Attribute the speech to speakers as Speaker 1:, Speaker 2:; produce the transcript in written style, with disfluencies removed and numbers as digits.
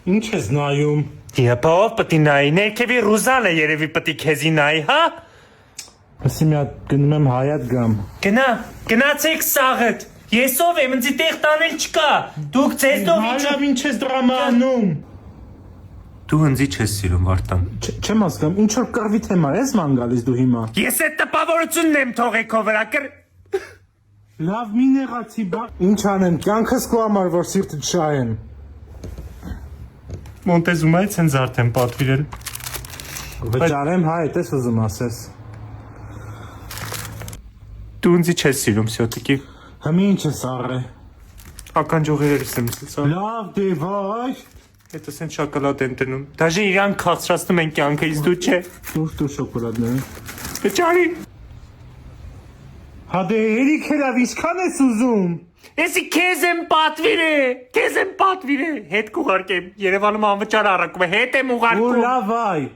Speaker 1: Ինչ ես նայում։
Speaker 2: Դիապով պտի նայի, ներքևի Ռուզանը երևի պտի քեզի նայի, հա?
Speaker 1: Ասի մի հատ գնում եմ հայատ գամ։
Speaker 2: Գնացեք սաղըտ, ես ով եմ, ինձի տեղ տանել չկա, դուք ձեզդով
Speaker 1: Հայրավ ինչ ես դրամանում։
Speaker 2: Դու ինձի չես սիրում, Վարդան։
Speaker 1: Չեմ հասկանում, ինչ որ կռվի թեմա ես ման գալիս դու հիմա։
Speaker 2: Ես այդ տպավորությունն եմ թողեքո վրա
Speaker 1: Լավ մի նեղացի բան։ Ինչ անեմ, կյանքս քո համար որ սիրտը չայեմ։
Speaker 2: Մոնտեզումայից են արդեն պատվիրել։
Speaker 1: Վճարեմ հայ, տես ուզում ասես։
Speaker 2: Դու ինձի չես սիրում, սյոտիկի։
Speaker 1: Հիմա ինչ ես առե։
Speaker 2: Ականջողերս եմ սա։
Speaker 1: Լավ դե վայ։
Speaker 2: Հետո սեն շոկոլադ են տրնում։ Դաժե իրան քաղցրացնում են կյանքը, իսկ դու չէ։
Speaker 1: Դու շոկոլադներ։
Speaker 2: Վճարի։
Speaker 1: Հա դե երիք հրավ իսկան ես ուզում։
Speaker 2: Եսի քեզ եմ պատվիրե, հետ կուղարկեմ, Երևանում անվճար առակում է, հետ եմ
Speaker 1: Ու
Speaker 2: ուղարկում։
Speaker 1: լավ այ։